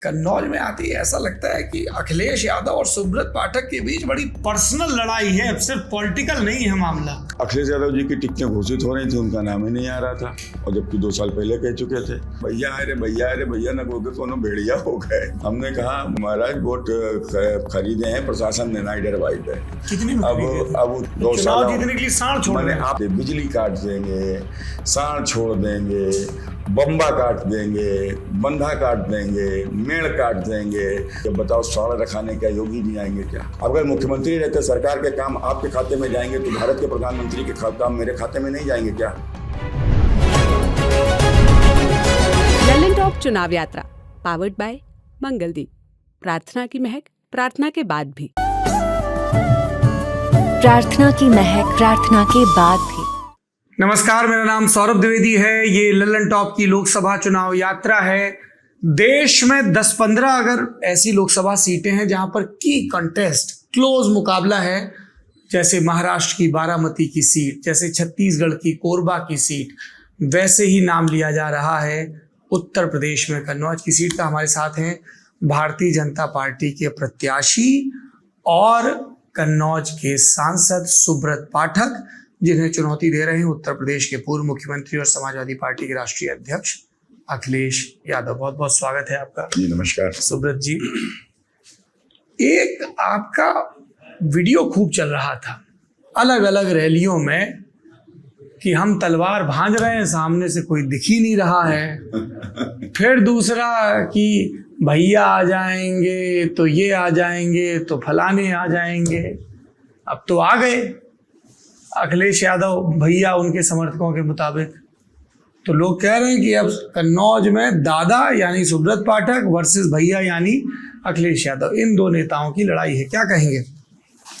कन्नौज में आती है ऐसा लगता है कि अखिलेश यादव और सुब्रत पाठक के बीच बड़ी पर्सनल लड़ाई है, अब सिर्फ पॉलिटिकल नहीं है मामला। अखिलेश यादव जी की टिकटें घोषित हो रही थी, उनका नाम ही नहीं आ रहा था, और जबकि 2 साल पहले कह चुके थे भैया अरे भैया न बोल के कोनो भेड़िया हो गए। हमने कहा महाराज वोट खरीदे हैं, प्रशासन ने नहीं डरवाई है। कितनी अब 2 साल जीतने के लिए साड़ छोड़ मैंने आप बिजली काट देंगे, साड़ छोड़ देंगे, बम्बा काट देंगे, बंधा काट देंगे, मेड़ काट देंगे। तो बताओ साड़ रखाने क्या योगी नहीं आएंगे क्या? अगर मुख्यमंत्री रहते सरकार के काम आपके खाते में जाएंगे तो भारत के प्रधानमंत्री के काम मेरे खाते में नहीं जाएंगे क्या? ललन टॉप चुनाव यात्रा पावर्ड बाय मंगलदीप। प्रार्थना की महक प्रार्थना के बाद भी, प्रार्थना की महक प्रार्थना के बाद भी। नमस्कार, मेरा नाम सौरभ द्विवेदी है। ये ललन टॉप की लोकसभा चुनाव यात्रा है। देश में 10-15 अगर ऐसी लोकसभा सीटें हैं जहां पर की कंटेस्ट क्लोज मुकाबला है, जैसे महाराष्ट्र की बारामती की सीट, जैसे छत्तीसगढ़ की कोरबा की सीट, वैसे ही नाम लिया जा रहा है उत्तर प्रदेश में कन्नौज की सीट का। हमारे साथ हैं भारतीय जनता पार्टी के प्रत्याशी और कन्नौज के सांसद सुब्रत पाठक, जिन्हें चुनौती दे रहे हैं उत्तर प्रदेश के पूर्व मुख्यमंत्री और समाजवादी पार्टी के राष्ट्रीय अध्यक्ष अखिलेश यादव। बहुत बहुत स्वागत है आपका। जी नमस्कार सुब्रत जी। एक आपका वीडियो खूब चल रहा था अलग अलग रैलियों में कि हम तलवार भांज रहे हैं, सामने से कोई दिख ही नहीं रहा है। फिर दूसरा कि भैया आ जाएंगे तो ये आ जाएंगे तो फलाने आ जाएंगे। अब तो आ गए अखिलेश यादव भैया उनके समर्थकों के मुताबिक। तो लोग कह रहे हैं कि अब कन्नौज में दादा यानी सुब्रत पाठक वर्सेस भैया यानी अखिलेश यादव, इन दो नेताओं की लड़ाई है। क्या कहेंगे?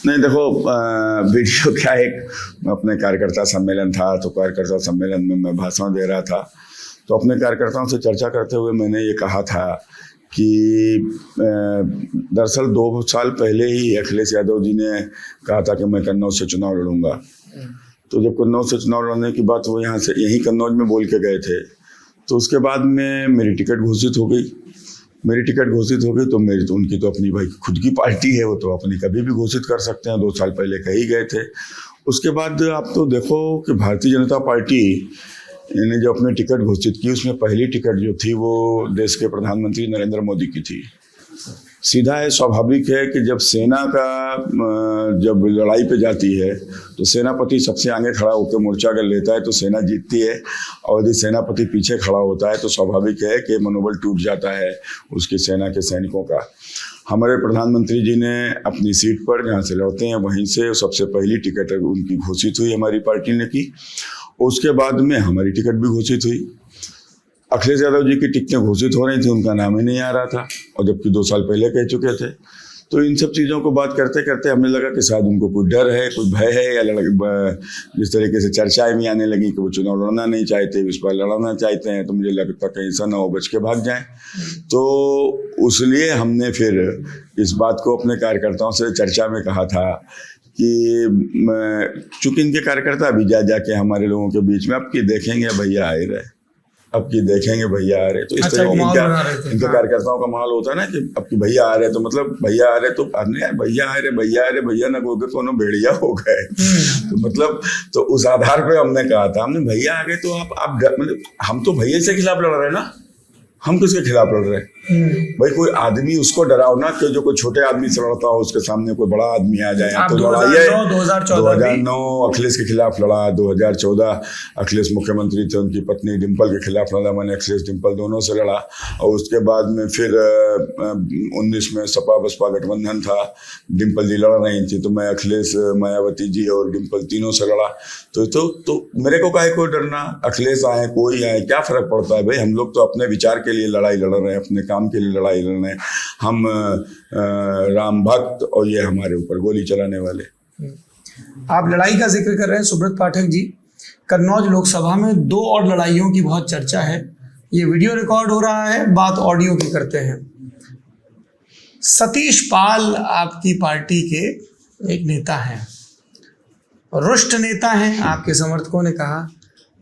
नहीं देखो, वीडियो क्या, एक अपने कार्यकर्ता सम्मेलन था, तो कार्यकर्ता सम्मेलन में मैं भाषण दे रहा था, तो अपने कार्यकर्ताओं से चर्चा करते हुए मैंने ये कहा था कि दरअसल 2 साल पहले ही अखिलेश यादव जी ने कहा था कि मैं कन्नौज से चुनाव लड़ूंगा। तो जब कन्नौज से चुनाव लड़ने की बात वो यहाँ से यहीं कन्नौज में बोल के गए थे, तो उसके बाद में मेरी टिकट घोषित हो गई। तो मेरी तो उनकी तो अपनी भाई खुद की पार्टी है, वो तो अपनी कभी भी घोषित कर सकते हैं। 2 साल पहले कही गए थे। उसके बाद आप तो देखो कि भारतीय जनता पार्टी ने जो अपनी टिकट घोषित की, उसमें पहली टिकट जो थी वो देश के प्रधानमंत्री नरेंद्र मोदी की थी। सीधा है, स्वाभाविक है कि जब सेना का जब लड़ाई पे जाती है तो सेनापति सबसे आगे खड़ा होकर मोर्चा अगर लेता है तो सेना जीतती है, और यदि सेनापति पीछे खड़ा होता है तो स्वाभाविक है कि मनोबल टूट जाता है उसकी सेना के सैनिकों का। हमारे प्रधानमंत्री जी ने अपनी सीट पर जहाँ से लड़ते हैं वहीं से सबसे पहली टिकट उनकी घोषित हुई, हमारी पार्टी ने की। उसके बाद में हमारी टिकट भी घोषित हुई। अखिलेश यादव जी की टिकटें घोषित हो रही थी, उनका नाम ही नहीं आ रहा था, और जबकि 2 साल पहले कह चुके थे। तो इन सब चीज़ों को बात करते करते हमें लगा कि शायद उनको कोई डर है, कोई भय है, या जिस तरीके से चर्चाएं भी आने लगी कि वो चुनाव लड़ना नहीं चाहते, इस बार लड़ना चाहते हैं, तो मुझे लगता कहीं ऐसा ना हो बच के भाग जाएं। तो उसलिए हमने फिर इस बात को अपने कार्यकर्ताओं से चर्चा में कहा था कि चूंकि इनके कार्यकर्ता भी जाके हमारे लोगों के बीच में अब की देखेंगे भैया आ रहे, अब की देखेंगे भैया आ रहे, तो इस तरह इनके कार्यकर्ताओं का माहौल होता है ना कि अब की भैया आ रहे, तो मतलब भैया आ रहे, तो भैया आ रहे भैया न बोल के कोनो भेड़िया हो गए। तो मतलब तो उस आधार पे हमने कहा था, हमने भैया आ गए तो आप मतलब हम तो भैया से खिलाफ लड़ रहे हैं ना, हम किसके खिलाफ लड़ रहे हैं? भाई कोई आदमी उसको डराओ ना कि जो कोई छोटे आदमी से लड़ता हो उसके सामने कोई बड़ा आदमी आ जाए। तो लड़ाई है 2009 अखिलेश के खिलाफ लड़ा, 2014 अखिलेश मुख्यमंत्री थे, उनकी पत्नी डिम्पल के खिलाफ लड़ा, मैंने अखिलेश डिम्पल दोनों से लड़ा। और उसके बाद में फिर 19 में सपा बसपा गठबंधन था, डिम्पल जी लड़ रही थी, तो मैं अखिलेश, मायावती जी और डिम्पल तीनों से लड़ा। तो मेरे को काहे को डरना, अखिलेश आए कोई आए क्या फर्क पड़ता है भाई? हम लोग तो अपने विचार के लिए लड़ाई लड़ रहे हैं, अपने काम के लिए लड़ाई लड़ रहे हैं। हम राम भक्त और ये हमारे ऊपर गोली चलाने वाले। आप लड़ाई का जिक्र कर रहे हैं सुब्रत पाठक जी। कन्नौज लोकसभा में 2 और लड़ाइयों की बहुत चर्चा है। ये वीडियो रिकॉर्ड हो रहा है, बात ऑडियो की करते हैं। सतीश पाल आपकी पार्टी के एक नेता हैं, रुष्ट नेता हैं, आपके समर्थकों ने कहा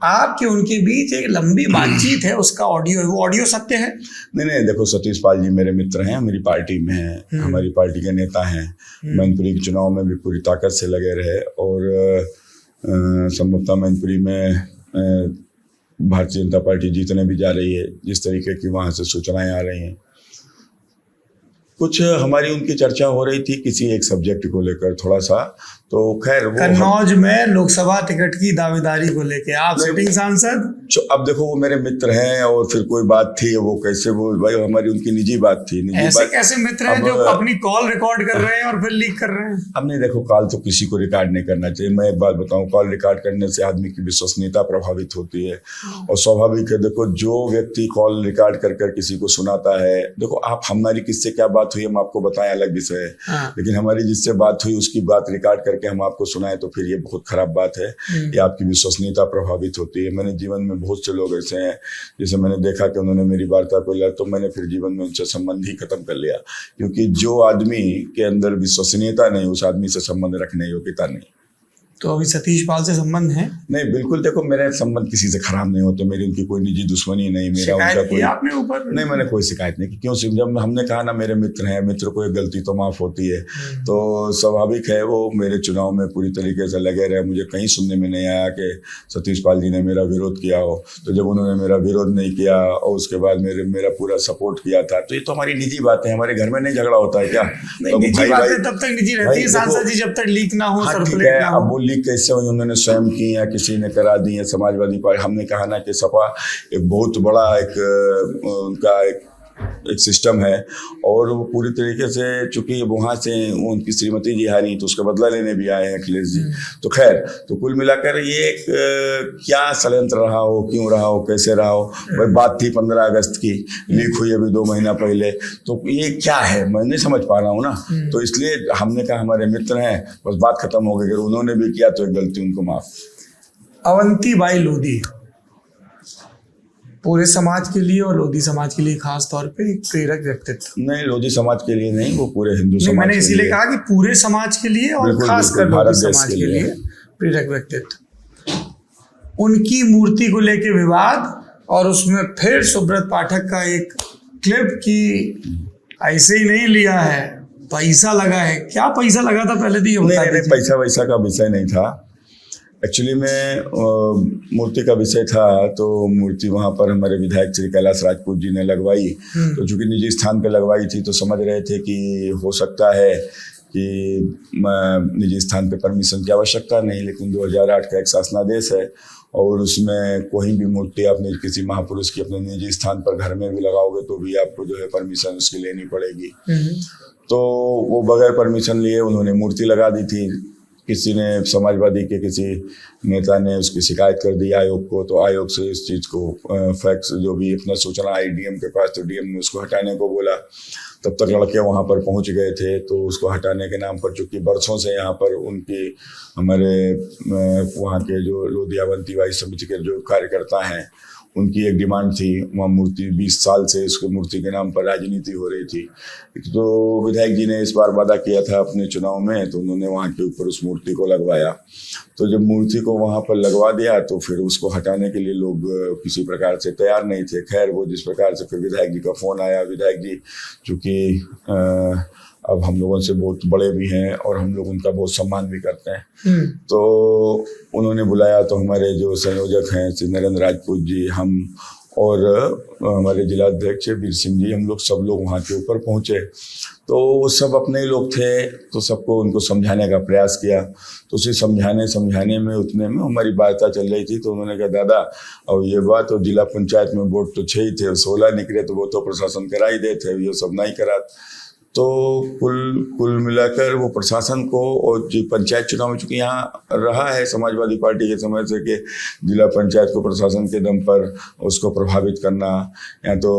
आपके उनके बीच एक लंबी बातचीत है, उसका ऑडियो है, वो ऑडियो सत्य है? नहीं, देखो सतीश पाल जी मेरे मित्र हैं, मेरी पार्टी में हैं, हमारी पार्टी के नेता हैं। मैनपुरी के चुनाव में भी पूरी ताकत से लगे रहे और संभवतः मैनपुरी में भारतीय जनता पार्टी जीतने भी जा रही है। जिस तरीके की वहाँ से सूचनाएं आ रही हैं, कुछ हमारी उनकी चर्चा हो रही थी किसी एक सब्जेक्ट को लेकर थोड़ा सा, तो खैर वो कन्नौज में लोकसभा टिकट की दावेदारी को लेके आप सिटिंग सांसद। अब देखो वो मेरे मित्र हैं और फिर कोई बात थी, वो कैसे वो भाई हमारी उनकी निजी बात थी। निजी ऐसे बात कैसे मित्र हैं जो अपनी कॉल रिकॉर्ड कर रहे हैं और फिर लीक कर रहे हैं? अब नहीं, देखो कॉल तो किसी को रिकॉर्ड नहीं करना चाहिए। मैं एक बात बताऊं, कॉल रिकॉर्ड करने से आदमी की विश्वसनीयता प्रभावित होती है और स्वाभाविक है। देखो जो व्यक्ति कॉल रिकॉर्ड कर कर किसी को सुनाता है, देखो आप हमारी किससे क्या बात हुई हम आपको बताएं अलग विषय है, लेकिन हमारी जिससे बात हुई उसकी बात रिकॉर्ड करके हम आपको सुनाएं तो फिर ये बहुत खराब बात है। ये आपकी विश्वसनीयता प्रभावित होती है। मैंने जीवन में बहुत से लोग ऐसे हैं जिसे मैंने देखा कि उन्होंने मेरी वार्ता को लिया तो मैंने फिर जीवन में उनसे संबंध ही खत्म कर लिया, क्योंकि जो आदमी के अंदर विश्वसनीयता नहीं, उस आदमी से संबंध रखने योग्यता नहीं। तो अभी सतीश पाल से संबंध है? नहीं, बिल्कुल देखो मेरे संबंध किसी से खराब नहीं होते, मेरी उनकी कोई निजी दुश्मनी नहीं, मेरा उनका कोई आपने ऊपर नहीं, मैंने कोई शिकायत नहीं की। क्यों? जब हमने कहा ना मेरे मित्र हैं, मित्र को एक गलती तो माफ होती है, तो स्वाभाविक है वो मेरे चुनाव में पूरी तरीके से लगे रहे। मुझे कहीं सुनने में नहीं आया कि सतीश पाल जी ने मेरा विरोध किया हो। तो जब उन्होंने मेरा विरोध नहीं किया और उसके बाद मेरा पूरा सपोर्ट किया था, तो ये तो हमारी निजी बात है। हमारे घर में नहीं झगड़ा होता है क्या? निजी बातें तब तक निजी रहती है सांसद जी, जब तक लीक ना हो, सर्कुलेट ना हो। अब वो लीक कैसे हुई? उन्होंने स्वयं की या किसी ने करा दी है? समाजवादी पार्टी, हमने कहा ना कि सपा एक बहुत बड़ा एक उनका एक सिस्टम है और वो पूरी तरीके से, चूंकि वहाँ से उनकी श्रीमती जी हारी तो उसका बदला लेने भी आए हैं अखिलेश जी। तो खैर, तो कुल मिलाकर ये एक क्या षड्यंत्र रहा हो, क्यों रहा हो, कैसे रहा हो, भाई बात थी 15 अगस्त की, लीक हुई अभी 2 महीना पहले, तो ये क्या है मैं नहीं समझ पा रहा हूँ ना। तो इसलिए हमने कहा हमारे मित्र हैं, बस बात खत्म हो गई। अगर उन्होंने भी किया तो एक गलती उनको माफ। अवंती बाई लोधी पूरे समाज के लिए और लोधी समाज के लिए खास तौर पे एक प्रेरक व्यक्तित्व। नहीं, लोधी समाज के लिए नहीं, वो पूरे हिंदू समाज। मैंने इसीलिए कहा कि पूरे समाज के लिए और खासकर भारत समाज के लिए प्रेरक व्यक्तित्व। उनकी मूर्ति को लेके विवाद और उसमें फिर सुब्रत पाठक का एक क्लिप की ऐसे ही नहीं लिया है, पैसा लगा है। क्या पैसा लगा था पहले तो ये बता दीजिए। नहीं, पैसा वैसा का विषय नहीं था। एक्चुअली में मूर्ति का विषय था, तो मूर्ति वहाँ पर हमारे विधायक श्री कैलाश राजपूत जी ने लगवाई। तो चूंकि निजी स्थान पे लगवाई थी तो समझ रहे थे कि हो सकता है कि निजी स्थान पे परमिशन की आवश्यकता नहीं, लेकिन 2008 का एक शासनादेश है और उसमें कोई भी मूर्ति आपने किसी महापुरुष की अपने निजी स्थान पर घर में भी लगाओगे तो भी आपको जो है परमिशन उसकी लेनी पड़ेगी। तो वो बगैर परमिशन लिए उन्होंने मूर्ति लगा दी थी। किसी ने, समाजवादी के किसी नेता ने उसकी शिकायत कर दी आयोग को, तो आयोग से इस चीज़ को फैक्स जो भी अपना सूचना आई डीएम के पास, तो डीएम ने उसको हटाने को बोला। तब तक लड़के वहाँ पर पहुँच गए थे, तो उसको हटाने के नाम पर, चूँकि बरसों से यहाँ पर उनकी हमारे वहाँ के जो लोधी अवंती बाई समिति के जो कार्यकर्ता हैं उनकी एक डिमांड थी, वहाँ मूर्ति 20 साल से उसके मूर्ति के नाम पर राजनीति हो रही थी। तो विधायक जी ने इस बार वादा किया था अपने चुनाव में, तो उन्होंने वहाँ के ऊपर उस मूर्ति को लगवाया। तो जब मूर्ति को वहाँ पर लगवा दिया तो फिर उसको हटाने के लिए लोग किसी प्रकार से तैयार नहीं थे। खैर वो जिस प्रकार से फिर विधायक जी का फ़ोन आया, विधायक जी चूँकि अब हम लोगों से बहुत बड़े भी हैं और हम लोग उनका बहुत सम्मान भी करते हैं, तो उन्होंने बुलाया। तो हमारे जो संयोजक हैं श्री नरेंद्र राजपूत जी, हम और हमारे जिलाध्यक्ष वीर सिंह जी, हम लोग सब लोग वहाँ के ऊपर पहुँचे। तो वो सब अपने ही लोग थे, तो सबको उनको समझाने का प्रयास किया। तो उसे समझाने में उतने में हमारी वार्ता चल रही थी। तो उन्होंने कहा दादा और ये बात, और जिला पंचायत में वोट तो 6 ही थे, 16 निकले, तो वो तो प्रशासन करा ही देते, ये सब नहीं करा। तो कुल मिलाकर वो प्रशासन को, और जो पंचायत चुनाव में चूँकि यहाँ रहा है समाजवादी पार्टी के समय से कि जिला पंचायत को प्रशासन के दम पर उसको प्रभावित करना, या तो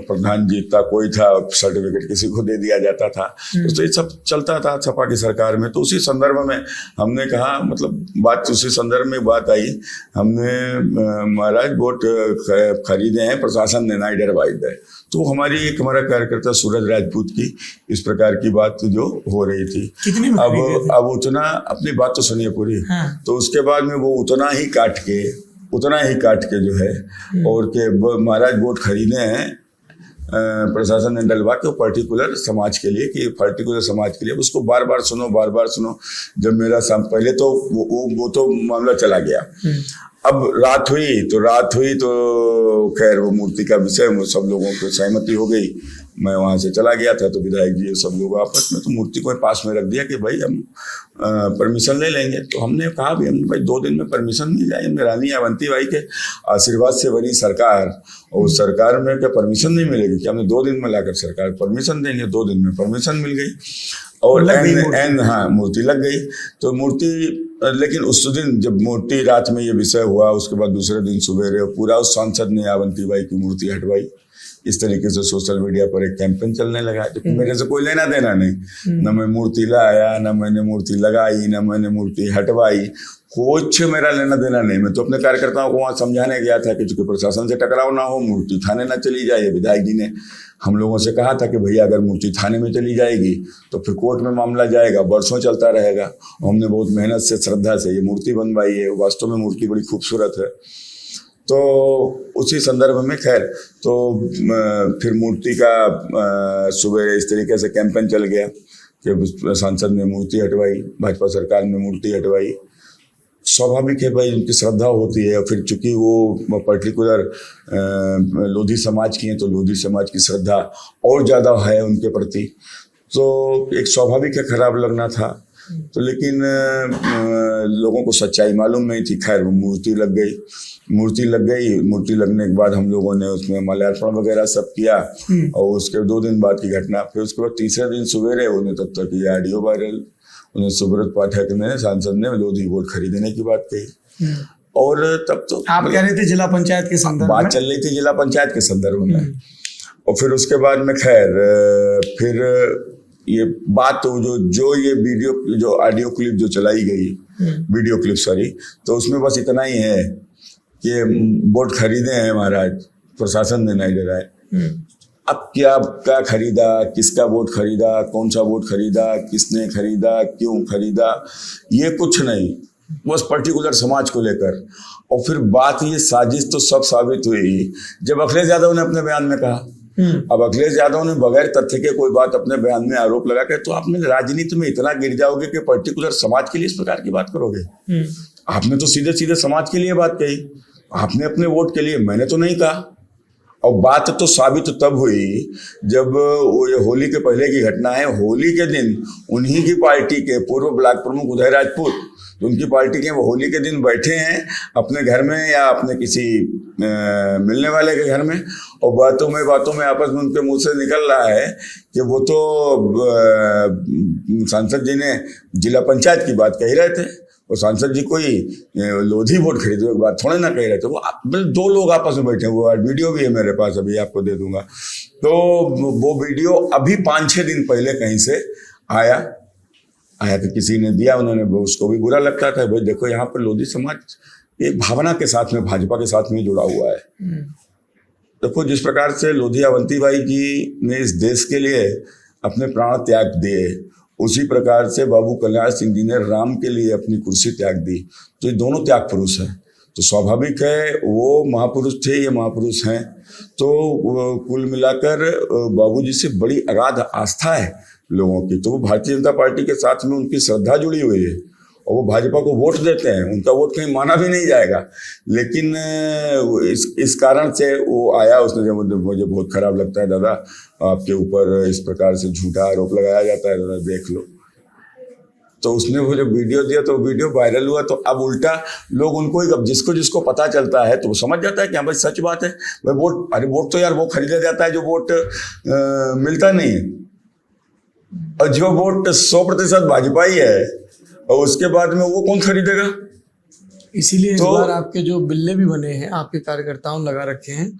प्रधान जीतता कोई था, सर्टिफिकेट किसी को दे दिया जाता था, तो ये सब चलता था सपा की सरकार में। तो उसी संदर्भ में हमने कहा, मतलब बात उसी संदर्भ में बात आई, हमने महाराज वोट खरीदे हैं, प्रशासन ने नहीं डरवाई दे। तो हमारा कार्यकर्ता सूरज राजपूत की इस प्रकार की बात जो हो रही थी। अब उतना, अपनी बात तो सुनिए पूरी। हाँ। तो उसके बाद में वो उतना ही काट के उतना ही काट के जो है और के महाराज वोट खरीदे हैं प्रशासन ने डलवा के पर्टिकुलर समाज के लिए कि पर्टिकुलर समाज के लिए उसको बार बार सुनो। जब मेरा पहले तो वो तो मामला चला गया। अब रात हुई तो खैर वो मूर्ति का विषय सब लोगों को सहमति हो गई। मैं वहाँ से चला गया था तो विधायक जी सब लोग आपस में तो मूर्ति को पास में रख दिया कि भाई हम परमिशन ले लेंगे। तो हमने कहा भी हमने भाई 2 दिन में परमिशन मिल जाए। हमने रानी अवंतीबाई के आशीर्वाद से बनी सरकार और सरकार में क्या परमिशन नहीं मिलेगी कि हमने 2 दिन में लाकर सरकार परमिशन देंगे। 2 दिन में परमिशन मिल गई और मूर्ति लग गई। तो मूर्ति लेकिन उस दिन जब मूर्ति रात में ये विषय हुआ उसके बाद दूसरे दिन सवेरे पूरा उस सांसद ने अवंतीबाई की मूर्ति हटवाई। इस तरीके से सोशल मीडिया पर एक कैंपेन चलने लगा जबकि मेरे से कोई लेना देना नहीं। न मैं मूर्ति लाया, न मैंने मूर्ति लगाई, न मैंने मूर्ति हटवाई, कुछ मेरा लेना देना नहीं। मैं तो अपने कार्यकर्ताओं को वहाँ समझाने गया था कि चूंकि प्रशासन से टकराव ना हो, मूर्ति थाने ना चली जाए। विधायक जी ने हम लोगों से कहा था कि भैया अगर मूर्ति थाने में चली जाएगी तो फिर कोर्ट में मामला जाएगा, वर्षों चलता रहेगा। हमने बहुत मेहनत से श्रद्धा से ये मूर्ति बनवाई है। वास्तव में मूर्ति बड़ी खूबसूरत है। तो उसी संदर्भ में खैर तो फिर मूर्ति का सुबह इस तरीके से कैंपेन चल गया कि सांसद ने मूर्ति हटवाई, भाजपा सरकार ने मूर्ति हटवाई। स्वाभाविक है भाई उनकी श्रद्धा होती है। फिर चूंकि वो पर्टिकुलर लोधी समाज की हैं तो लोधी समाज की श्रद्धा और ज़्यादा है उनके प्रति, तो एक स्वाभाविक है खराब लगना था। तो लेकिन लोगों को सच्चाई मालूम नहीं थी। खैर वो मूर्ति लग गई। मूर्ति लगने के बाद हम लोगों ने उसमें माल्यार्पण वगैरह सब किया और उसके 2 दिन बाद की घटना। फिर उसके बाद तीसरे दिन सवेरे उन्हें तब तक ये ऑडियो वायरल, उन्हें सुब्रत पाठक ने सांसद ने लोधी वोट खरीदने की बात कही। और तब तो आप कह रहे थे जिला पंचायत के संदर्भ में बात चल रही थी, जिला पंचायत के संदर्भ में। और फिर उसके बाद में खैर फिर ये बात जो ये वीडियो जो ऑडियो क्लिप जो चलाई गई, वीडियो क्लिप सॉरी, तो उसमें बस इतना ही है कि वोट खरीदे हैं महाराज, प्रशासन ने नहीं डराए। अब क्या खरीदा, किसका वोट खरीदा, कौन सा वोट खरीदा, किसने खरीदा, क्यों खरीदा, ये कुछ नहीं, बस पर्टिकुलर समाज को लेकर। और फिर बात ये साजिश तो सब साबित हुई जब अखिलेश यादव ने अपने बयान में कहा। अब अखिलेश यादव ने बगैर तथ्य के कोई बात अपने बयान में आरोप लगा के, तो आपने राजनीति में इतना गिर जाओगे कि पर्टिकुलर समाज के लिए इस प्रकार की बात करोगे। आपने तो सीधे सीधे समाज के लिए बात कही, आपने अपने वोट के लिए, मैंने तो नहीं कहा। और बात तो साबित तब हुई जब वो ये होली के पहले की घटना है। होली के दिन उन्हीं की पार्टी के पूर्व ब्लॉक प्रमुख उदय राजपूत, उनकी पार्टी के वो होली के दिन बैठे हैं अपने घर में या अपने किसी मिलने वाले के घर में, और बातों में आपस में उनके मुंह से निकल रहा है कि वो तो सांसद जी ने जिला पंचायत की बात कह रहे थे और सांसद जी कोई लोधी वोट खरीदो एक बात थोड़े ना कह रहे थे। वो 2 लोग आपस में बैठे, वो वीडियो भी है मेरे पास, अभी आपको दे दूंगा। तो वो वीडियो अभी 5-6 दिन पहले कहीं से आया कि किसी ने दिया, उन्होंने उसको भी बुरा लगता था। भाई देखो यहाँ पर लोधी समाज एक भावना के साथ में, भाजपा के साथ में जुड़ा हुआ है। देखो जिस प्रकार से लोधी अवंतीबाई जी ने इस देश के लिए अपने प्राण त्याग दिए, उसी प्रकार से बाबू कल्याण सिंह जी ने राम के लिए अपनी कुर्सी त्याग दी। तो ये दोनों त्याग पुरुष हैं, तो स्वाभाविक है वो महापुरुष थे, ये महापुरुष हैं। तो कुल मिलाकर बाबूजी से बड़ी अगाध आस्था है लोगों की। तो वो भारतीय जनता पार्टी के साथ में उनकी श्रद्धा जुड़ी हुई है और वो भाजपा को वोट देते हैं। उनका वोट कहीं माना भी नहीं जाएगा, लेकिन इस कारण से वो आया। उसने जब मुझे बहुत खराब लगता है दादा, आपके ऊपर इस प्रकार से झूठा आरोप लगाया जाता है, दादा देख लो। तो उसने वो जब वीडियो दिया तो वीडियो वायरल हुआ, तो अब उल्टा लोग उनको ही, अब जिसको पता चलता है तो वो समझ जाता है कि हाँ भाई सच बात है। भाई वोट तो यार वो खरीदा जाता है जो वोट मिलता नहीं है, और जो वोट 100% भाजपा ही है और उसके बाद में वो कौन खरीदेगा। इसीलिए इस बार आपके जो बिल्ले भी बने हैं आपके कार्यकर्ताओं लगा रखे हैं,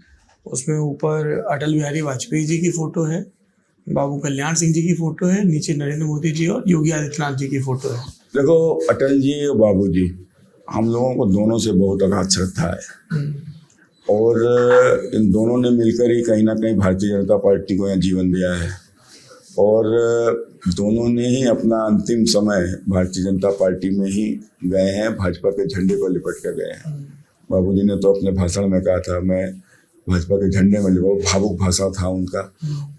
उसमें ऊपर अटल बिहारी वाजपेयी जी की फोटो है, बाबू कल्याण सिंह जी की फोटो है, नीचे नरेंद्र मोदी जी और योगी आदित्यनाथ जी की फोटो है। देखो अटल जी और बाबू जी, हम लोगों को दोनों से बहुत अगाध श्रद्धा है और इन दोनों ने मिलकर ही कहीं ना कहीं भारतीय जनता पार्टी को यहाँ जीवन दिया है और दोनों ने ही अपना अंतिम समय भारतीय जनता पार्टी में ही गए हैं, भाजपा के झंडे पर लिपट कर गए हैं। बाबूजी ने तो अपने भाषण में कहा था, मैं भाजपा के झंडे में लगा, भावुक भाषण था उनका।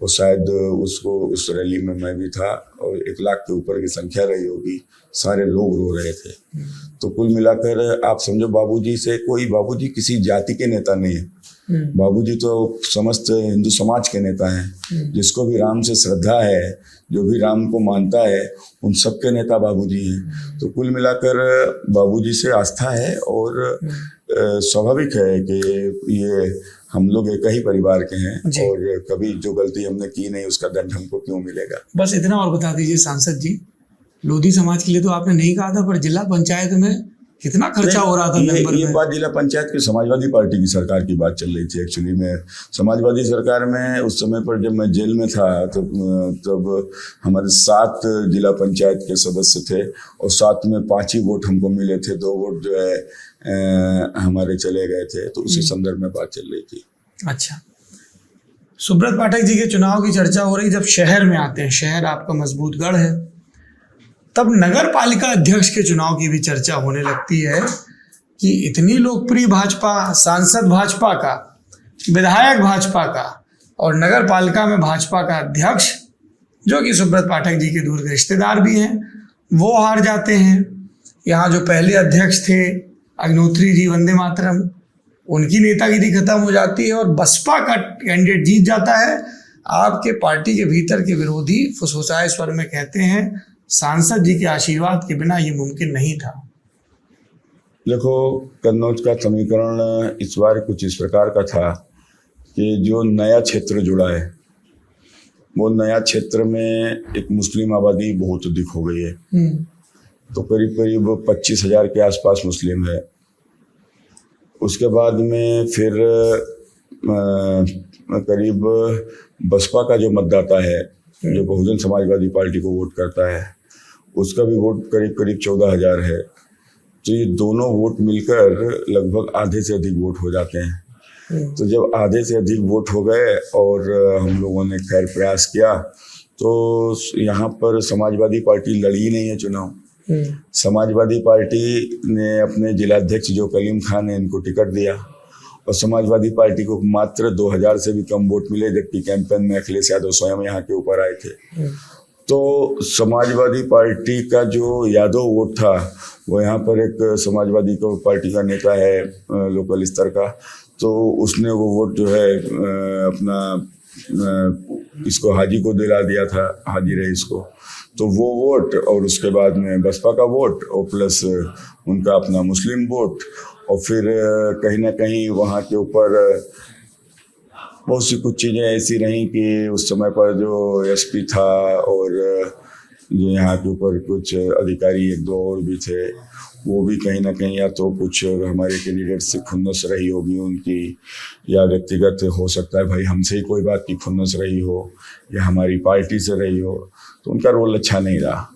और शायद उसको उस रैली में मैं भी था और 1 लाख के ऊपर की संख्या रही होगी, सारे लोग रो रहे थे। तो कुल मिलाकर आप समझो बाबूजी किसी जाति के नेता नहीं है, बाबूजी तो समस्त हिंदू समाज के नेता हैं। जिसको भी राम से श्रद्धा है, जो भी राम को मानता है, उन सब के नेता बाबूजी हैं। तो कुल मिलाकर बाबूजी से आस्था है और स्वाभाविक है कि ये हम लोग एक ही परिवार के हैं और कभी जो गलती हमने की नहीं उसका दंड हमको क्यों मिलेगा। बस इतना और बता दीजिए सांसद जी, लोधी समाज के लिए तो आपने नहीं कहा था, पर जिला पंचायत में कितना खर्चा हो रहा था मेंबर ये बात जिला पंचायत की समाजवादी पार्टी की सरकार की बात चल रही थी। एक्चुअली में समाजवादी सरकार में उस समय पर जब मैं जेल में था तब हमारे 7 जिला पंचायत के सदस्य थे और 7 में 5 ही वोट हमको मिले थे, 2 वोट जो है हमारे चले गए थे। तो उसी संदर्भ में बात चल रही थी। अच्छा, सुब्रत पाठक जी के चुनाव की चर्चा हो रही, जब शहर में आते हैं, शहर आपका मजबूत गढ़ है, तब नगर पालिका अध्यक्ष के चुनाव की भी चर्चा होने लगती है कि इतनी लोकप्रिय भाजपा, सांसद भाजपा का, विधायक भाजपा का और नगर पालिका में भाजपा का अध्यक्ष, जो कि सुब्रत पाठक जी के दूर के रिश्तेदार भी हैं, वो हार जाते हैं। यहाँ जो पहले अध्यक्ष थे अग्निहोत्री जी, वंदे मातरम, उनकी नेतागिरी खत्म हो जाती है और बसपा का कैंडिडेट जीत जाता है। आपके पार्टी के भीतर के विरोधी फुसफुसाए स्वर में कहते हैं सांसद जी के आशीर्वाद के बिना ये मुमकिन नहीं था। देखो, कन्नौज का समीकरण इस बार कुछ इस प्रकार का था कि जो नया क्षेत्र जुड़ा है, वो नया क्षेत्र में एक मुस्लिम आबादी बहुत अधिक हो गई है। तो करीब करीब 25,000 के आसपास मुस्लिम है। उसके बाद में फिर करीब बसपा का जो मतदाता है, जो बहुजन समाजवादी पार्टी को वोट करता है, उसका भी वोट करीब करीब 14,000 है। तो ये दोनों वोट मिलकर लगभग आधे से अधिक वोट हो जाते हैं। तो जब आधे से अधिक वोट हो गए और हम लोगों ने खैर प्रयास किया, तो यहाँ पर समाजवादी पार्टी लड़ी नहीं है चुनाव। समाजवादी पार्टी ने अपने जिलाध्यक्ष जो कलीम खान है, इनको टिकट दिया और समाजवादी पार्टी को मात्र 2,000 से भी कम वोट मिले, जबकि कैंपेन में अखिलेश यादव स्वयं यहाँ के ऊपर आए थे। तो समाजवादी पार्टी का जो यादव वोट था, वो यहाँ पर एक समाजवादी पार्टी का नेता है लोकल स्तर का, तो उसने वो वोट जो है अपना इसको हाजी को दिला दिया था, हाजी रईस को। तो वो वोट और उसके बाद में बसपा का वोट और प्लस उनका अपना मुस्लिम वोट, और फिर कहीं ना कहीं वहाँ के ऊपर बहुत सी कुछ चीज़ें ऐसी रहीं कि उस समय पर जो एसपी था और जो यहाँ के ऊपर कुछ अधिकारी 1-2 और भी थे, वो भी कहीं ना कहीं या तो कुछ हमारे कैंडिडेट से खुन्नस रही होगी उनकी, या व्यक्तिगत हो सकता है भाई हमसे ही कोई बात की खुन्नस रही हो, या हमारी पार्टी से रही हो, तो उनका रोल अच्छा नहीं रहा।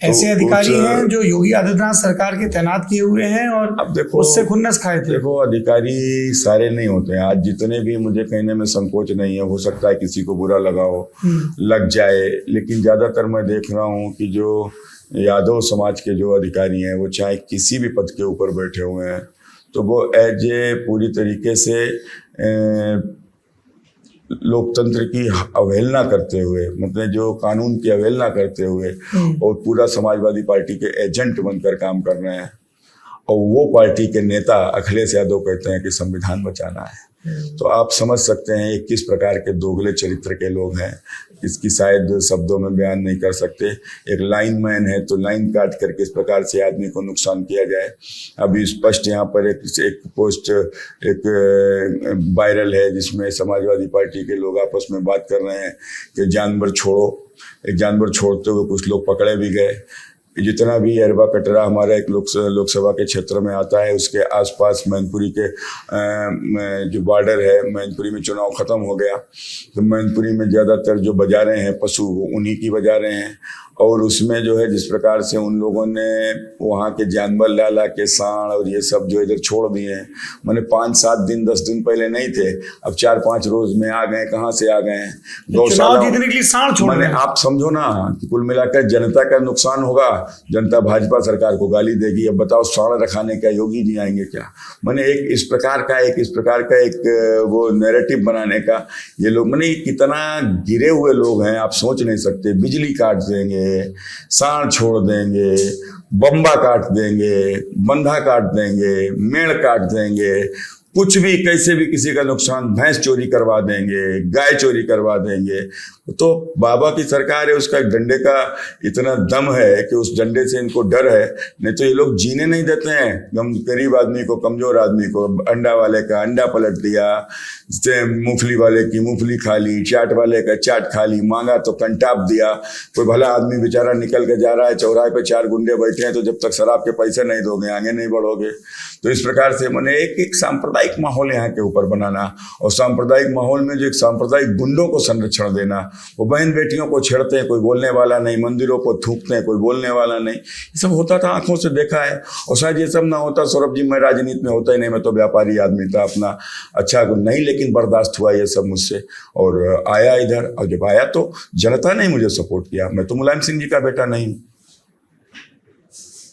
ऐसे अधिकारी हैं जो योगी आदित्यनाथ सरकार के तैनात किए हुए हैं और अब देखो, उससे खुन्नस खाए थे। देखो, अधिकारी सारे नहीं होते हैं। आज जितने भी, मुझे कहने में संकोच नहीं है, हो सकता है किसी को बुरा लगा हो, लग जाए, लेकिन ज़्यादातर मैं देख रहा हूँ कि जो यादव समाज के जो अधिकारी हैं, वो चाहे किसी भी पद के ऊपर बैठे हुए हैं, तो वो एज ए पूरी तरीके से लोकतंत्र की अवहेलना करते हुए, मतलब जो कानून की अवहेलना करते हुए और पूरा समाजवादी पार्टी के एजेंट बनकर काम कर रहे हैं। और वो पार्टी के नेता अखिलेश यादव कहते हैं कि संविधान बचाना है। तो आप समझ सकते हैं ये किस प्रकार के दोगले चरित्र के लोग हैं, इसकी शायद शब्दों में बयान नहीं कर सकते। एक लाइन मैन है तो लाइन काट कर किस प्रकार से आदमी को नुकसान किया जाए। अभी स्पष्ट यहाँ पर एक पोस्ट एक वायरल है जिसमें समाजवादी पार्टी के लोग आपस में बात कर रहे हैं कि जानवर छोड़ो। एक जानवर छोड़ते हुए कुछ लोग पकड़े भी गए। जितना भी अरबा कटरा हमारा एक लोकसभा के क्षेत्र में आता है, उसके आसपास मैनपुरी के जो बॉर्डर है, मैनपुरी में चुनाव खत्म हो गया तो मैनपुरी में ज़्यादातर जो बाज़ारें हैं पशु, वो उन्हीं की बाज़ारें हैं। और उसमें जो है जिस प्रकार से उन लोगों ने वहाँ के जानवर ला के सांड और ये सब जो इधर छोड़ दिए हैं, मैंने 5-7 दिन 10 दिन पहले नहीं थे, अब 4-5 रोज में आ गए। कहाँ से आ गए हैं? गौशाला जीतने के लिए सांड छोड़ मैंने, आप समझो ना कि कुल मिलाकर जनता का नुकसान होगा जनता भाजपा सरकार को गाली देगी। अब बताओ साड़ रखाने का योगी जी आएंगे क्या? मैंने एक इस प्रकार का एक वो नैरेटिव बनाने का ये लोग, मैंने कितना गिरे हुए लोग हैं आप सोच नहीं सकते। बिजली काट देंगे, साड़ छोड़ देंगे, बम्बा काट देंगे, बंधा काट देंगे, मेड़ काट देंगे, कुछ भी कैसे भी किसी का नुकसान, भैंस चोरी करवा देंगे, गाय चोरी करवा देंगे। तो बाबा की सरकार है, उसका डंडे का इतना दम है कि उस डंडे से इनको डर है, नहीं तो ये लोग जीने नहीं देते हैं। गरीब आदमी को, कमजोर आदमी को, अंडा वाले का अंडा पलट दिया, मूंगफली वाले की मूंगफली खा ली, चाट वाले का चाट खा ली, मांगा तो कंटाप दिया। कोई भला आदमी बेचारा निकल के जा रहा है, चौराहे पे 4 गुंडे बैठे हैं, तो जब तक शराब के पैसे नहीं दोगे आगे नहीं बढ़ोगे। तो इस प्रकार से मैंने एक सांप्रदायिक माहौल यहाँ के ऊपर बनाना, और सांप्रदायिक माहौल में जो एक सांप्रदायिक गुंडों को संरक्षण देना। वो बहन बेटियों को छेड़ते हैं, कोई बोलने वाला नहीं, मंदिरों को थूकते हैं, कोई बोलने वाला नहीं। ये सब होता था, आंखों से देखा है। और शायद ये सब ना होता सौरभ जी, मैं राजनीति में होता ही नहीं, मैं तो व्यापारी आदमी था अपना, अच्छा नहीं, लेकिन बर्दाश्त हुआ ये सब मुझसे और आया इधर। और जब आया तो जनता ने मुझे सपोर्ट किया। मैं तो मुलायम सिंह जी का बेटा नहीं,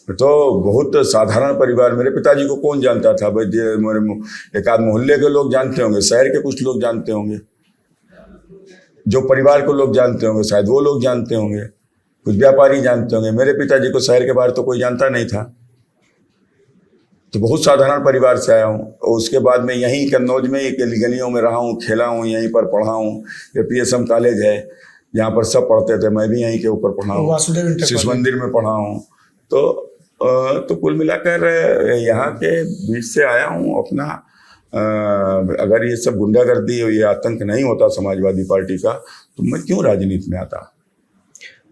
तो बहुत साधारण परिवार। मेरे पिताजी को कौन जानता था भाई? मेरे एक आध मोहल्ले के लोग जानते होंगे, शहर के कुछ लोग जानते होंगे, जो परिवार को लोग जानते होंगे शायद वो लोग जानते होंगे, कुछ व्यापारी जानते होंगे। मेरे पिताजी को शहर के बाहर तो कोई जानता नहीं था। तो बहुत साधारण परिवार से आया हूँ। और उसके बाद मैं यहीं कन्नौज में गलियों में रहा हूँ, खेला हूँ, यहीं पर पढ़ा हूँ। ये PSM कॉलेज है, यहाँ पर सब पढ़ते थे, मैं भी यहीं के ऊपर पढ़ा हूँ, शिशु मंदिर में पढ़ा हूँ। तो कुल मिलाकर यहाँ के बीच से आया हूँ अपना। अगर ये सब गुंडागर्दी और ये आतंक नहीं होता समाजवादी पार्टी का, तो मैं क्यों राजनीति में आता।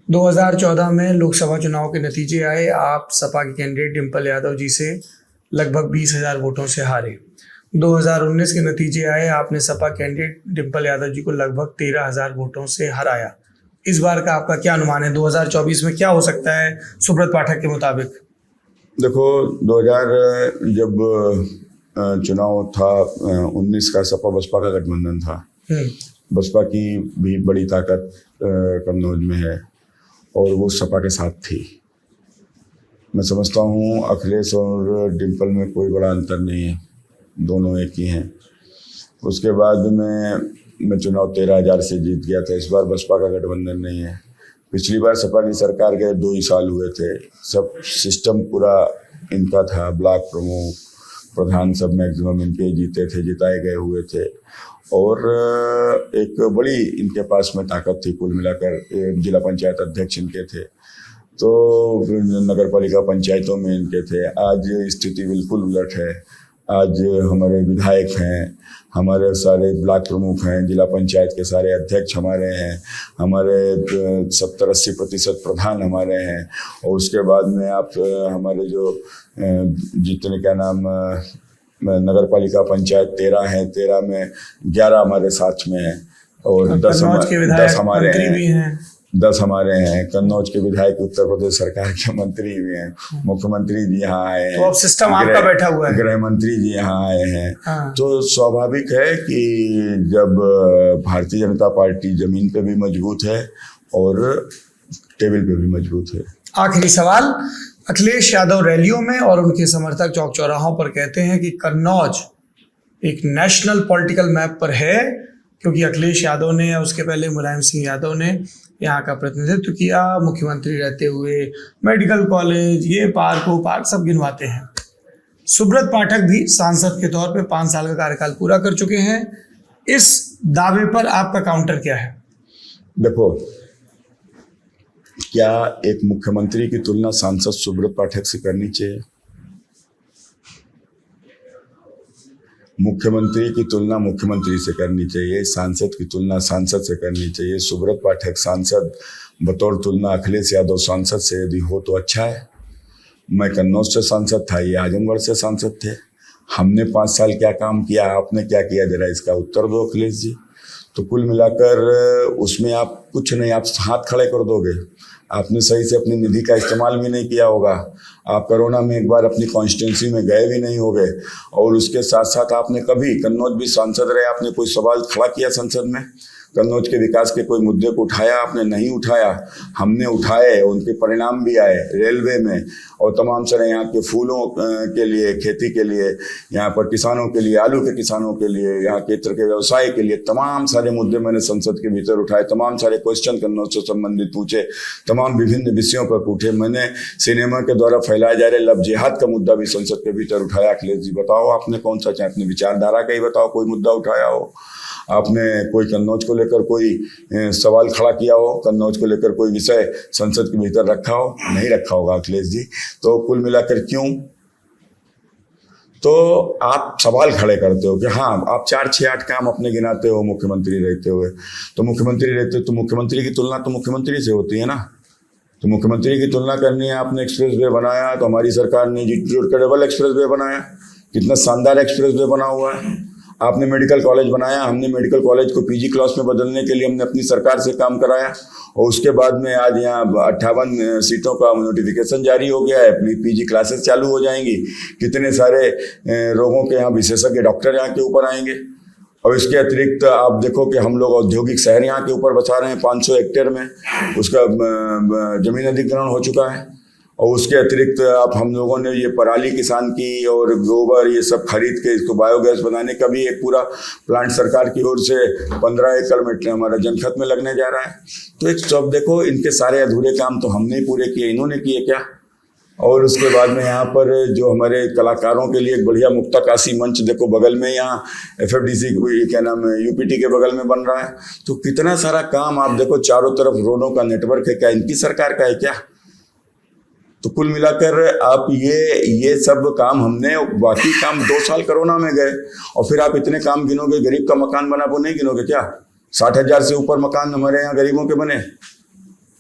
2014 में लोकसभा चुनाव के नतीजे आए, आप सपा के कैंडिडेट डिंपल यादव जी से लगभग 20,000 वोटों से हारे। 2019 के नतीजे आए, आपने सपा कैंडिडेट डिंपल यादव जी को लगभग 13,000 वोटों से हराया। इस बार का आपका क्या अनुमान है? 2024 में क्या हो सकता है सुब्रत पाठक के मुताबिक? देखो 2000 जब चुनाव था 19 का, सपा बसपा का गठबंधन था। बसपा की भी बड़ी ताकत कन्नौज में है और वो सपा के साथ थी। मैं समझता हूँ अखिलेश और डिंपल में कोई बड़ा अंतर नहीं है, दोनों एक ही हैं। उसके बाद मैं चुनाव 13,000 से जीत गया था। इस बार बसपा का गठबंधन नहीं है। पिछली बार सपा की सरकार के 2 ही साल हुए थे, सब सिस्टम पूरा इनका था, ब्लॉक प्रमुख प्रधान सब मैक्सिमम इनके जीते थे, जिताए गए हुए थे। और एक बड़ी इनके पास में ताकत थी। कुल मिलाकर जिला पंचायत अध्यक्ष इनके थे, तो नगर पालिका पंचायतों में इनके थे। आज स्थिति बिल्कुल उलट है। आज हमारे विधायक हैं, हमारे सारे ब्लॉक प्रमुख हैं, जिला पंचायत के सारे अध्यक्ष हमारे हैं, हमारे 70-80% प्रधान हमारे हैं। और उसके बाद में आप हमारे जो जितने क्या नाम नगर पालिका पंचायत 13 हैं, 13 में 11 हमारे साथ में हैं और 10 हमारे हैं। 10 हमारे हैं। कन्नौज के विधायक उत्तर प्रदेश सरकार के मंत्री भी हैं, मुख्यमंत्री जी यहाँ आए हैं, तो अब सिस्टम आपका बैठा हुआ है, गृह मंत्री जी यहाँ आए हैं। हाँ। तो स्वाभाविक है कि जब भारतीय जनता पार्टी जमीन पे भी मजबूत है और टेबल पे भी मजबूत है। आखिरी सवाल, अखिलेश यादव रैलियों में और उनके समर्थक चौक चौराहों पर कहते हैं कि कन्नौज एक नेशनल पॉलिटिकल मैप पर है, क्योंकि अखिलेश यादव ने या उसके पहले मुलायम सिंह यादव ने यहाँ का प्रतिनिधित्व किया, मुख्यमंत्री रहते हुए मेडिकल कॉलेज, ये पार्क वो पार्क सब गिनवाते हैं। सुब्रत पाठक भी सांसद के तौर पे 5 साल का कार्यकाल पूरा कर चुके हैं। इस दावे पर आपका काउंटर क्या है? देखो, क्या एक मुख्यमंत्री की तुलना सांसद सुब्रत पाठक से करनी चाहिए? मुख्यमंत्री की तुलना मुख्यमंत्री से करनी चाहिए, सांसद की तुलना सांसद से करनी चाहिए। सुब्रत पाठक सांसद बतौर तुलना अखिलेश यादव सांसद से यदि हो तो अच्छा है। मैं कन्नौज से सांसद था, ये आजमगढ़ से सांसद थे। हमने 5 साल क्या काम किया, आपने क्या किया, जरा इसका उत्तर दो अखिलेश जी। तो कुल मिलाकर उसमें आप कुछ नहीं, आप हाथ खड़े कर दोगे। आपने सही से अपनी निधि का इस्तेमाल भी नहीं किया होगा। आप कोरोना में एक बार अपनी कॉन्स्टिट्यूंसी में गए भी नहीं होगे। और उसके साथ साथ आपने कभी, कन्नौज भी सांसद रहे, आपने कोई सवाल खड़ा किया संसद में? कन्नौज के विकास के कोई मुद्दे को उठाया आपने? नहीं उठाया। हमने उठाए, उनके परिणाम भी आए रेलवे में और तमाम सारे यहाँ के फूलों के लिए, खेती के लिए, यहाँ पर किसानों के लिए, आलू के किसानों के लिए, यहाँ के इत्र के व्यवसाय के लिए तमाम सारे मुद्दे मैंने संसद के भीतर उठाए। तमाम सारे क्वेश्चन कन्नौज से संबंधित पूछे, तमाम विभिन्न विषयों पर पूछे। मैंने सिनेमा के द्वारा फैलाए जा रहे लव जिहाद का मुद्दा भी संसद के भीतर उठाया। अखिलेश जी बताओ आपने कौन सा, चाहे अपने विचारधारा का ही बताओ, कोई मुद्दा उठाया हो आपने? कोई कन्नौज को लेकर कोई सवाल खड़ा किया हो? कन्नौज को लेकर कोई विषय संसद के भीतर रखा हो? नहीं रखा होगा अखिलेश जी। तो कुल मिलाकर क्यों तो आप सवाल खड़े करते हो कि हाँ आप 4, 6, 8 काम अपने गिनाते हो मुख्यमंत्री रहते हुए। तो मुख्यमंत्री रहते तो मुख्यमंत्री की तुलना तो मुख्यमंत्री से होती है ना। तो मुख्यमंत्री की तुलना करनी है, आपने एक्सप्रेस वे बनाया तो हमारी सरकार ने जीटी रोड का डबल एक्सप्रेस वे बनाया, कितना शानदार एक्सप्रेस वे बना हुआ है। आपने मेडिकल कॉलेज बनाया, हमने मेडिकल कॉलेज को पीजी क्लास में बदलने के लिए हमने अपनी सरकार से काम कराया और उसके बाद में आज यहाँ 58 सीटों का नोटिफिकेशन जारी हो गया है, पीजी क्लासेस चालू हो जाएंगी। कितने सारे रोगों के यहाँ विशेषज्ञ डॉक्टर यहाँ के ऊपर आएंगे। और इसके अतिरिक्त आप देखो कि हम लोग औद्योगिक शहर यहाँ के ऊपर बसा रहे हैं 500 हेक्टेयर में, उसका जमीन अधिग्रहण हो चुका है। और उसके अतिरिक्त आप हम लोगों ने ये पराली किसान की और गोबर ये सब खरीद के इसको बायोगैस बनाने का भी एक पूरा प्लांट सरकार की ओर से 15 एकड़ में हमारा जनखत में लगने जा रहा है। तो एक सब देखो, इनके सारे अधूरे काम तो हमने ही पूरे किए, इन्होंने किए क्या? और उसके बाद में यहाँ पर जो हमारे कलाकारों के लिए एक बढ़िया मुक्ताकाशी मंच देखो बगल में, यहाँ FFDC क्या नाम है यूपीटी के बगल में बन रहा है। तो कितना सारा काम आप देखो, चारों तरफ रोडों का नेटवर्क है, क्या इनकी सरकार का है क्या? तो कुल मिलाकर आप ये सब काम हमने, बाकी काम 2 साल कोरोना में गए और फिर आप इतने काम गिनोगे, गरीब का मकान बना वो नहीं गिनोगे क्या? 60,000 से ऊपर मकान हमारे यहाँ गरीबों के बने,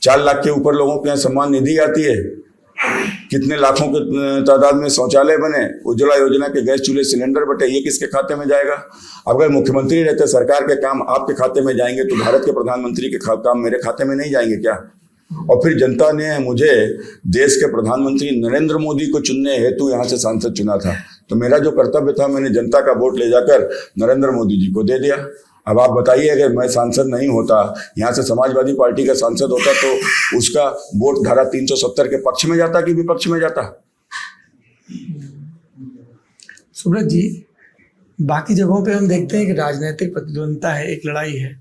4 लाख के ऊपर लोगों के यहाँ सम्मान निधि आती है, कितने लाखों के तादाद में शौचालय बने, उज्ज्वला योजना के गैस चूल्हे सिलेंडर बटे, ये किसके खाते में जाएगा? अगर मुख्यमंत्री रहते सरकार के काम आपके खाते में जाएंगे तो भारत के प्रधानमंत्री के काम मेरे खाते में नहीं जाएंगे क्या? और फिर जनता ने मुझे देश के प्रधानमंत्री नरेंद्र मोदी को चुनने हेतु यहाँ से सांसद चुना था, तो मेरा जो कर्तव्य था मैंने जनता का वोट ले जाकर नरेंद्र मोदी जी को दे दिया। अब आप बताइए, अगर मैं सांसद नहीं होता, यहाँ से समाजवादी पार्टी का सांसद होता, तो उसका वोट धारा 370 के पक्ष में जाता कि विपक्ष में जाता? सुब्रत जी, बाकी जगहों पे हम देखते हैं कि राजनीतिक प्रतिद्वंदता है, एक लड़ाई है।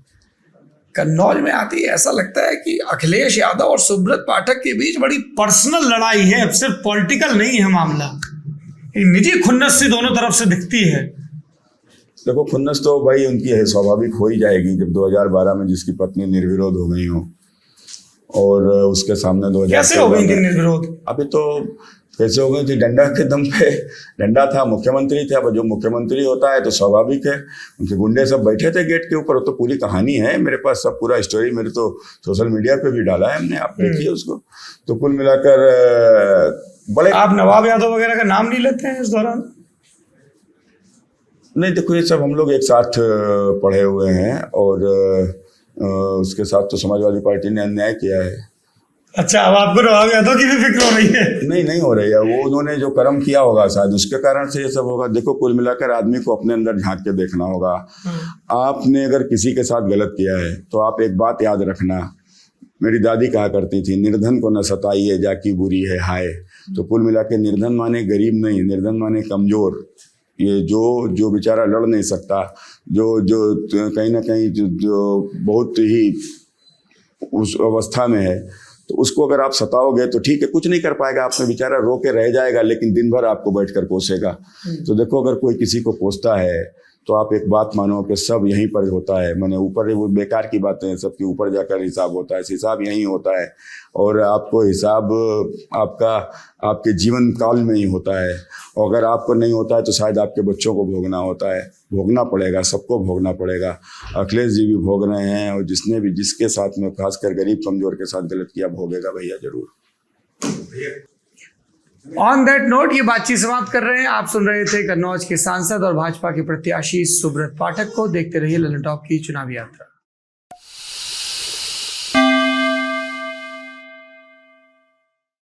कन्नौज में आती है ऐसा लगता है कि अखिलेश यादव और सुब्रत पाठक के बीच बड़ी पर्सनल लड़ाई है, अब सिर्फ पॉलिटिकल नहीं है मामला, एक निजी खुन्नस सी दोनों तरफ से दिखती है। देखो, खुन्नस तो भाई उनकी है, स्वाभाविक हो ही जाएगी। जब 2012 में जिसकी पत्नी निर्विरोध हो गई हो और उसके सामने 2000 कैसे हो गई थी निर्विरोध? अभी तो कैसे हो गई थी? डंडा के दम पे, डंडा था, मुख्यमंत्री थे। अब जो मुख्यमंत्री होता है तो स्वाभाविक है, उनके गुंडे सब बैठे थे गेट के ऊपर। तो पूरी कहानी है मेरे पास, सब पूरा स्टोरी मेरे तो सोशल मीडिया पे भी डाला है हमने, आप देखिए उसको। तो कुल मिलाकर बड़े, आप नवाब यादव वगैरह का नाम नहीं लेते हैं इस दौरान? नहीं, देखो ये सब हम लोग एक साथ पढ़े हुए हैं और उसके साथ तो समाजवादी पार्टी ने अन्याय किया है। अच्छा, अब आपको नवाब यादव की भी फिक्र हो रही है? नहीं हो रही है, वो उन्होंने जो कर्म किया होगा शायद उसके कारण से ये सब होगा। देखो, कुल मिलाकर आदमी को अपने अंदर झांक के देखना होगा। आपने अगर किसी के साथ गलत किया है तो आप एक बात याद रखना, मेरी दादी कहा करती थी, निर्धन को न सताइए जाकी बुरी है हाय। तो कुल मिला के निर्धन माने गरीब नहीं, निर्धन माने कमजोर, ये जो बेचारा लड़ नहीं सकता, जो कहीं ना कहीं जो बहुत ही उस अवस्था में है, तो उसको अगर आप सताओगे तो ठीक है, कुछ नहीं कर पाएगा, आपने बेचारा रो के रह जाएगा, लेकिन दिन भर आपको बैठकर कोसेगा। तो देखो, अगर कोई किसी को कोसता है तो आप एक बात मानो कि सब यहीं पर होता है। मैंने ऊपर वो बेकार की बातें हैं, सबके ऊपर जाकर हिसाब होता है, हिसाब यहीं होता है। और आपको हिसाब आपके जीवन काल में ही होता है। और अगर आपको नहीं होता है तो शायद आपके बच्चों को भोगना होता है, भोगना पड़ेगा, सबको भोगना पड़ेगा। अखिलेश जी भी भोग रहे हैं और जिसने भी जिसके साथ में खासकर गरीब कमजोर के साथ गलत किया भोगेगा भैया जरूर। ऑन दैट नोट ये बातचीत समाप्त कर रहे हैं। आप सुन रहे थे कन्नौज के सांसद और भाजपा के प्रत्याशी सुब्रत पाठक को। देखते रहिए ललन टॉप की चुनावी यात्रा।